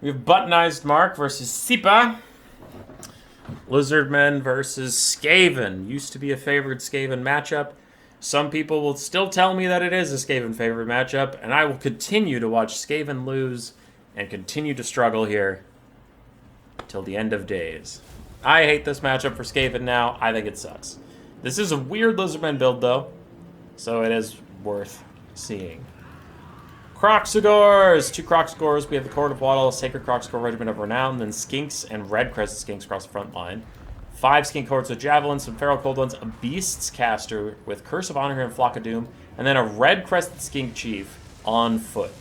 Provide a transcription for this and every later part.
We have Buttonized Mark versus Sipa. Lizardmen versus Skaven. Used to be a favored Skaven matchup. Some people will still tell me that it is a Skaven favored matchup, and I will continue to watch Skaven lose and continue to struggle here till the end of days. I hate this matchup for Skaven now. I think it sucks. This is a weird Lizardmen build, though, so it is worth seeing. Kroxigors! 2 Kroxigors. We have the Court of Waddle, Sacred Kroxigor Regiment of Renown, then Skinks and Red Crested Skinks across the front line. 5 Skink Cohorts with Javelins, some Feral Cold Ones, a Beast's Caster with Curse of Honor and Flock of Doom, and then a Red Crested Skink Chief on foot.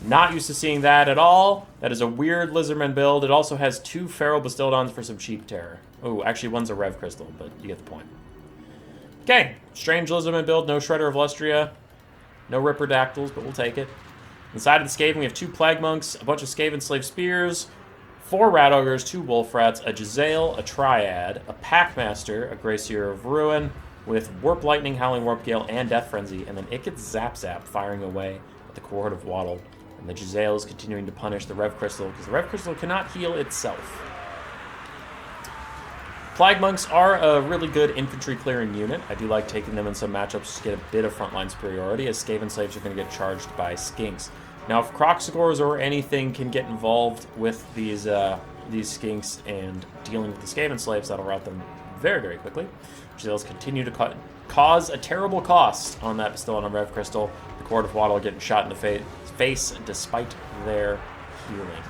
Not used to seeing that at all. That is a weird Lizardman build. It also has 2 Feral Bastildons for some cheap terror. Oh, actually one's a Rev Crystal, but you get the point. Okay, strange Lizardman build, no Shredder of Lustria, no Ripperdactyls, but we'll take it. Inside of the Skaven, we have 2 Plague Monks, a bunch of Skaven Slave Spears, 4 Rat Ogres, 2 Wolf Rats, a Jezzail, a Triad, a Packmaster, a Gracier of Ruin, with Warp Lightning, Howling Warp Gale, and Death Frenzy, and then Ikit Zap Zap firing away at the Cohort of Waddle. And the Jezzail is continuing to punish the Rev Crystal, because the Rev Crystal cannot heal itself. Plague Monks are a really good infantry clearing unit. I do like taking them in some matchups to get a bit of frontline superiority, as Skaven Slaves are going to get charged by Skinks. Now, if Kroxigors or anything can get involved with these Skinks and dealing with the Skaven Slaves, that'll rout them very, very quickly. Jezzails continue to cause a terrible cost on that Bastillon on Rev Crystal. The Court of Waddle getting shot in the face despite their healing.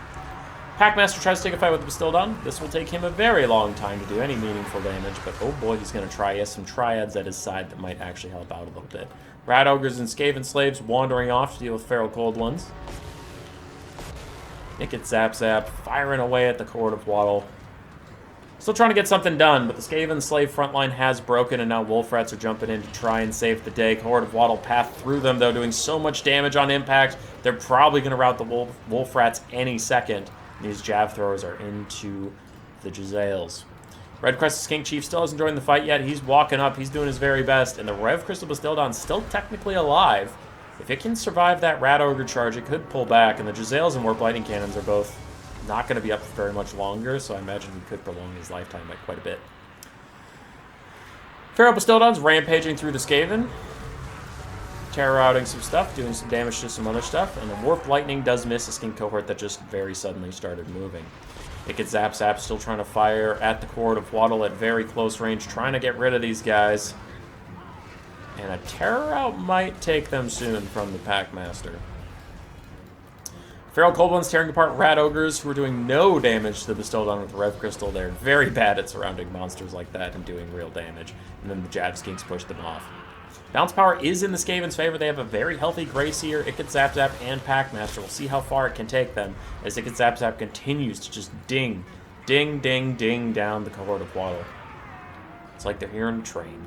Packmaster tries to take a fight with the Bastildon. This will take him a very long time to do any meaningful damage, but oh boy, he's going to try. He has some Triads at his side that might actually help out a little bit. Rat Ogres and Skaven Slaves wandering off to deal with Feral Cold Ones. Ikit Zap Zap firing away at the Court of Waddle. Still trying to get something done, but the Skaven Slave frontline has broken, and now Wolf Rats are jumping in to try and save the day. Cohort of Waddle path through them, though, doing so much damage on impact. They're probably going to rout the Wolf Rats any second. These Jav Throwers are into the Jezzails. Red Crested Skink Chief still hasn't joined the fight yet. He's walking up. He's doing his very best. And the Rev Crystal Bastildon's still technically alive. If it can survive that Rat Ogre charge, it could pull back. And the Jezzails and Warp Lightning Cannons are both not going to be up for very much longer, so I imagine he could prolong his lifetime by quite a bit. Feral Bastildon's rampaging through the Skaven. Terror routing some stuff, doing some damage to some other stuff, and the Warp Lightning does miss a Skink Cohort that just very suddenly started moving. Ikit Zap Zap still trying to fire at the Cohort of Waddle at very close range, trying to get rid of these guys. And a Terror Rout might take them soon from the Packmaster. Feral Cold Ones tearing apart Rat Ogres, who are doing no damage to the Bastildon with the Rev Crystal. They're very bad at surrounding monsters like that and doing real damage. And then the Jav Skinks push them off. Bounce power is in the Skaven's favor. They have a very healthy Gracier, Ikit Zap Zap, and Packmaster. We'll see how far it can take them as Ikit Zap Zap continues to just ding, ding, ding, ding down the Cohort of Waddle. It's like they're hearing a train.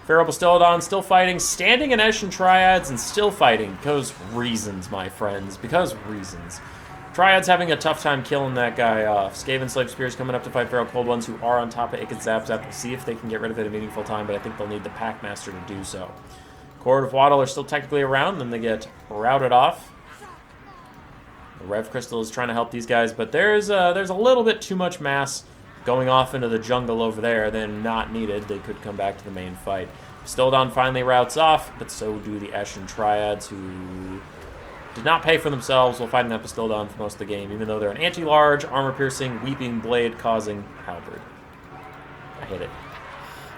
Feral Bastildon still fighting, standing in Eshin Triads and still fighting. Because reasons, my friends. Because reasons. Triad's having a tough time killing that guy off. Skaven Slave Spears coming up to fight Feral Cold Ones, who are on top of Ikit Zap Zap. We'll see if they can get rid of it in a meaningful time, but I think they'll need the Packmaster to do so. Cohort of Waddle are still technically around, then they get routed off. The Rev Crystal is trying to help these guys, but there's a little bit too much mass going off into the jungle over there than not needed. They could come back to the main fight. Bastildon finally routes off, but so do the Eshin Triads, who did not pay for themselves while fighting that Bastildon for most of the game, even though they're an anti-large, armor-piercing, weeping blade-causing halberd. I hate it.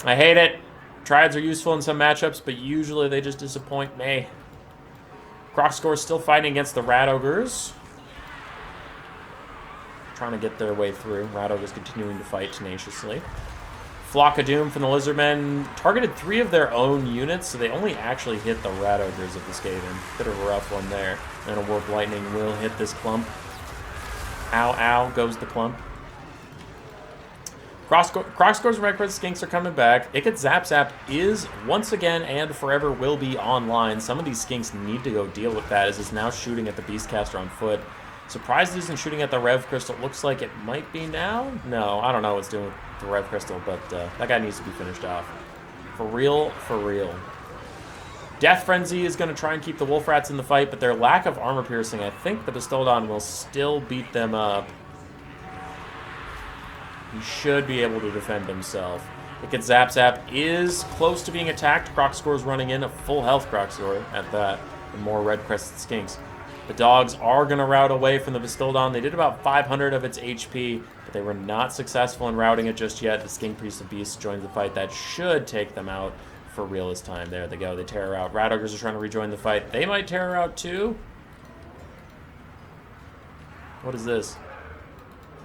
I hate it. Triads are useful in some matchups, but usually they just disappoint me. Kroxigor still fighting against the Rat Ogres. Trying to get their way through. Rat Ogres continuing to fight tenaciously. Flock of Doom from the Lizardmen targeted 3 of their own units, so they only actually hit the Rat Ogres of the Skaven. Bit of a rough one there. And a Warp Lightning will hit this clump. Ow, ow, goes the clump. Kroxigors and Red Crested Skinks are coming back. Ikit Zap Zap is, once again and forever, will be online. Some of these Skinks need to go deal with that, as it's now shooting at the Beastcaster on foot. Surprised it isn't shooting at the Rev Crystal. Looks like it might be now. No, I don't know what's doing with the Rev Crystal, but that guy needs to be finished off. For real, for real. Death Frenzy is going to try and keep the Wolf Rats in the fight, but their lack of armor piercing, I think the Bastiladon will still beat them up. He should be able to defend himself. Look at Zap Zap is close to being attacked. Croxscore's running in, a full health Croxscore at that, and more red-crested skinks. The dogs are going to rout away from the Bastiladon. They did about 500 of its HP, but they were not successful in routing it just yet. The Skink Priest of Beasts joins the fight. That should take them out for real this time. There they go. They tear her out. Rat Ogres are trying to rejoin the fight. They might tear her out too. What is this?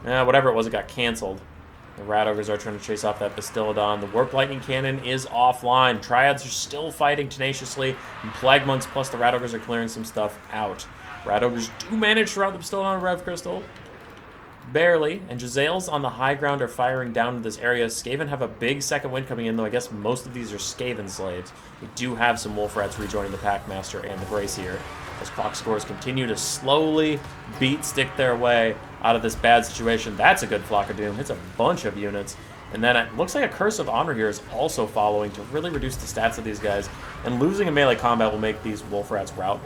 Whatever it was, it got canceled. The Rat Ogres are trying to chase off that Bastiladon. The Warp Lightning Cannon is offline. Triads are still fighting tenaciously. And Plague Monks plus the Rat Ogres are clearing some stuff out. Rat Ogres do manage to rout the Bastiladon Rev Crystal. Barely. And Jezzails on the high ground are firing down to this area. Skaven have a big second wind coming in, though I guess most of these are Skaven slaves. We do have some Wolf Rats rejoining the Packmaster and the Gracier, as Croxscores continue to slowly stick their way out of this bad situation. That's a good Flock of Doom. Hits a bunch of units. And then it looks like a Curse of Honor here is also following to really reduce the stats of these guys. And losing in melee combat will make these Wolf Rats rout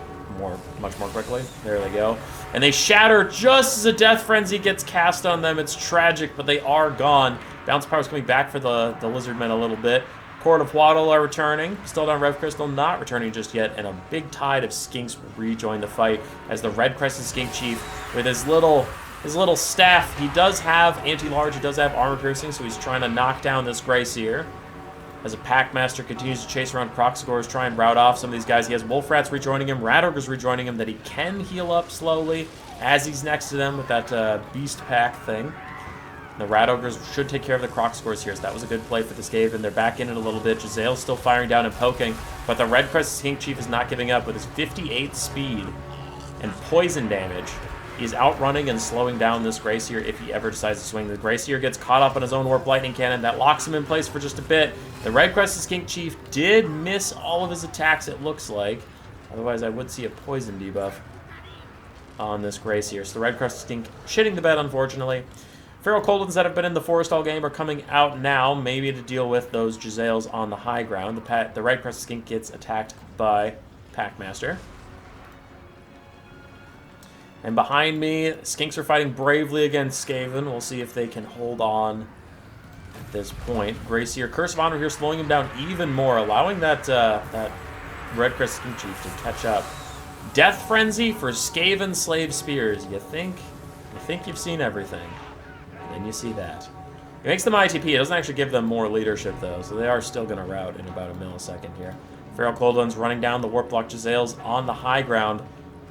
much more quickly. There they go. And they shatter just as a Death Frenzy gets cast on them. It's tragic, but they are gone. Bounce Power's coming back for the Lizardmen a little bit. Court of Waddle are returning. Still down Rev Crystal, not returning just yet. And a big tide of Skinks will rejoin the fight as the Red Crested Skink Chief with his little staff. He does have anti-large, he does have armor piercing, so he's trying to knock down this Gracier. As a Packmaster continues to chase around Croxscores, try and rout off some of these guys. He has Wolf Rats rejoining him, Rat Ogres rejoining him that he can heal up slowly as he's next to them with that Beast Pack thing. The Rat Ogres should take care of the Croxscores here, so that was a good play for the Skaven. They're back in it a little bit. Jezzail's still firing down and poking, but the Red Crested Skink Chief is not giving up with his 58 speed and poison damage. He's outrunning and slowing down this Gracier if he ever decides to swing. The Gracier gets caught up in his own Warp Lightning Cannon. That locks him in place for just a bit. The Red Crested Skink Chief did miss all of his attacks, it looks like. Otherwise, I would see a poison debuff on this Gracier. So the Red Crested Skink shitting the bed, unfortunately. Feral Cold Ones that have been in the forest all game are coming out now, maybe to deal with those Jezzails on the high ground. The Red Crested Skink gets attacked by Packmaster. And behind me, Skinks are fighting bravely against Skaven. We'll see if they can hold on at this point. Gracier, Curse of Honor here, slowing him down even more, allowing that Red Crested Skink Chief to catch up. Death Frenzy for Skaven Slave Spears. You think you've seen everything. And you see that. It makes them ITP. It doesn't actually give them more leadership, though, so they are still going to rout in about a millisecond here. Feral Cold Ones running down the Warp Block Jezzails on the high ground.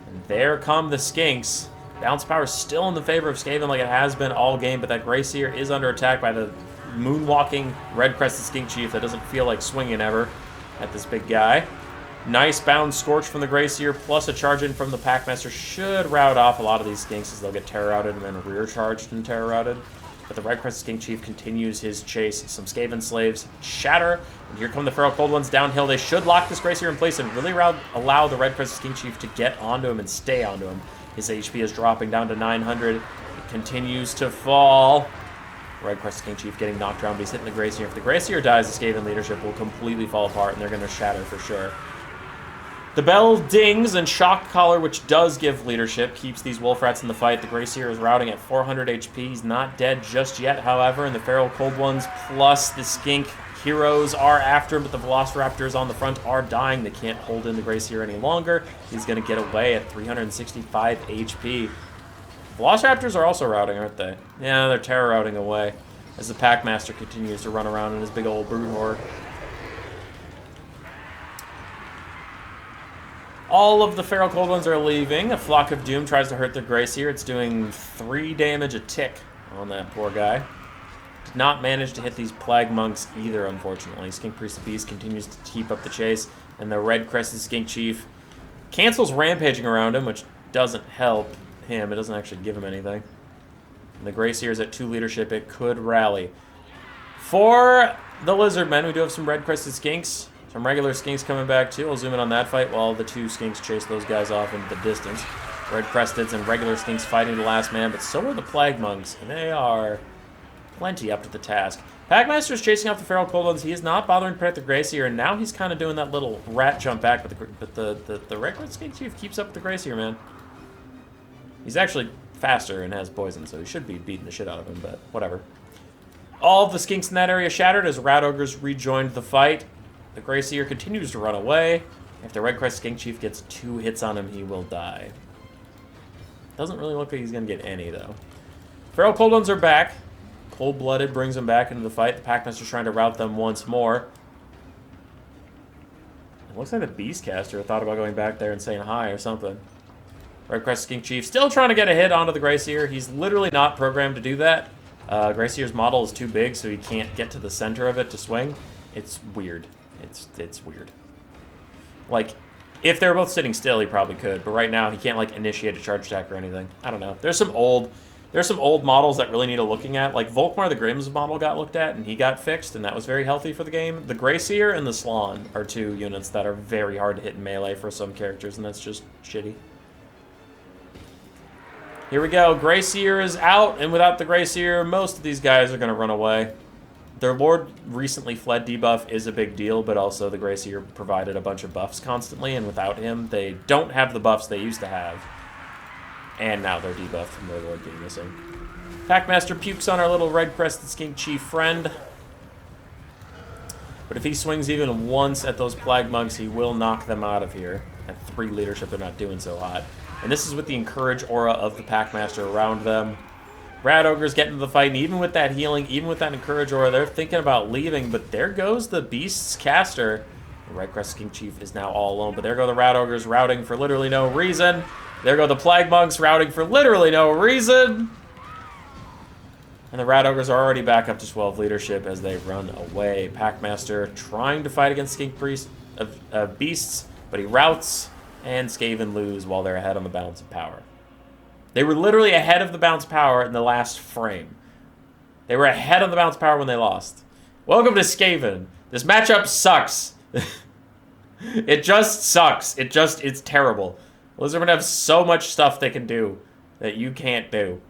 And there come the Skinks. Bounce Power still in the favor of Skaven like it has been all game, but that Gracier is under attack by the moonwalking Red Crested Skink Chief that doesn't feel like swinging ever at this big guy. Nice bound Scorch from the Gracier, plus a charge in from the Packmaster should rout off a lot of these Skinks as they'll get Terror Routed and then rear charged and Terror Routed. But the Red Crested Skink Chief continues his chase. Some Skaven slaves shatter, and here come the Feral Cold Ones downhill. They should lock this Gracier in place and really allow the Red Crested Skink Chief to get onto him and stay onto him. His HP is dropping down to 900. It continues to fall. Red Crested Skink Chief getting knocked around, but he's hitting the Gracier. If the Gracier dies, the Skaven leadership will completely fall apart, and they're going to shatter for sure. The bell dings, and Shock Collar, which does give leadership, keeps these Wolf Rats in the fight. The Gracier is routing at 400 HP. He's not dead just yet, however, and the Feral Cold Ones plus the Skink heroes are after him, but the Velociraptors on the front are dying. They can't hold in the Gracier any longer. He's going to get away at 365 HP. Velociraptors are also routing, aren't they? Yeah, they're terror routing away as the Packmaster continues to run around in his big old brute horde. All of the Feral Cold Ones are leaving. A Flock of Doom tries to hurt the Gracier. It's doing 3 damage a tick on that poor guy. Did not manage to hit these Plague Monks either, unfortunately. Skink Priest of Beast continues to keep up the chase, and the Red Crested Skink Chief cancels rampaging around him, which doesn't help him. It doesn't actually give him anything. And the Gracier is at 2 leadership. It could rally. For the Lizardmen, we do have some Red Crested Skinks. Some regular Skinks coming back too. I'll zoom in on that fight while the 2 Skinks chase those guys off into the distance. Red Cresteds and regular Skinks fighting the last man, but so are the Plague Monks, and they are plenty up to the task. Packmaster is chasing off the Feral Coldons. He is not bothering to protect the Grayseer, and now he's kind of doing that little rat jump back, but the Red Crest Skink Chief keeps up with the Grayseer, man. He's actually faster and has poison, so he should be beating the shit out of him, but whatever. All of the skinks in that area shattered as Rat Ogres rejoined the fight. The Grayseer continues to run away. If the Red Crest Skink Chief gets 2 hits on him, he will die. Doesn't really look like he's going to get any, though. Feral Coldons are back. Cold-Blooded brings them back into the fight. The Packmaster's trying to rout them once more. It looks like the Beastcaster thought about going back there and saying hi or something. Red Crest Skink Chief still trying to get a hit onto the Grayseer. He's literally not programmed to do that. Grayseer's model is too big, so he can't get to the center of it to swing. It's weird. It's weird. Like, if they were both sitting still, he probably could, but right now he can't like initiate a charge attack or anything. I don't know. There's some old models that really need a looking at. Like Volkmar the Grimm's model got looked at and he got fixed, and that was very healthy for the game. The Grayseer and the Slann are 2 units that are very hard to hit in melee for some characters, and that's just shitty. Here we go. Grayseer is out, and without the Grayseer, most of these guys are going to run away. Their Lord recently fled debuff is a big deal, but also the Grayseer provided a bunch of buffs constantly, and without him, they don't have the buffs they used to have. And now they're debuffed from their Lord being missing. Packmaster pukes on our little red-crested skink chief friend. But if he swings even once at those Plague Monks, he will knock them out of here. At 3 leadership, they're not doing so hot. And this is with the Encourage aura of the Packmaster around them. Rat Ogres get into the fight, and even with that healing, even with that Encourage aura, they're thinking about leaving, but there goes the Beast's caster. The Red Crest Skink Chief is now all alone, but there go the Rat Ogres routing for literally no reason. There go the Plague Monks routing for literally no reason. And the Rat Ogres are already back up to 12 leadership as they run away. Packmaster trying to fight against Skink Priest Beasts, but he routs, and Skaven lose while they're ahead on the balance of power. They were literally ahead of the balance of power in the last frame. They were ahead of the balance of power when they lost. Welcome to Skaven. This matchup sucks. It just sucks. It's terrible. Lizardmen have so much stuff they can do that you can't do.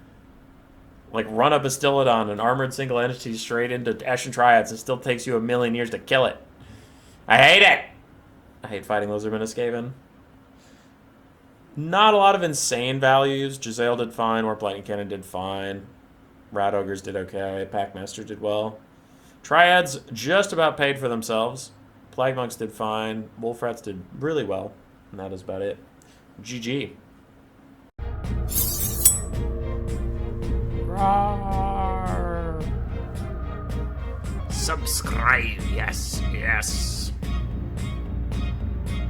Like run a Bastiladon, an armored single entity straight into Ashen Triads. It still takes you 1,000,000 years to kill it. I hate it! I hate fighting Lizardmen as Skaven. Not a lot of insane values. Giselle did fine. Warp Lightning Cannon did fine. Rat Ogres did okay. Packmaster did well. Triads just about paid for themselves. Plague Monks did fine. Wolf Rats did really well. And that is about it. GG. Roar. Subscribe. Yes, yes.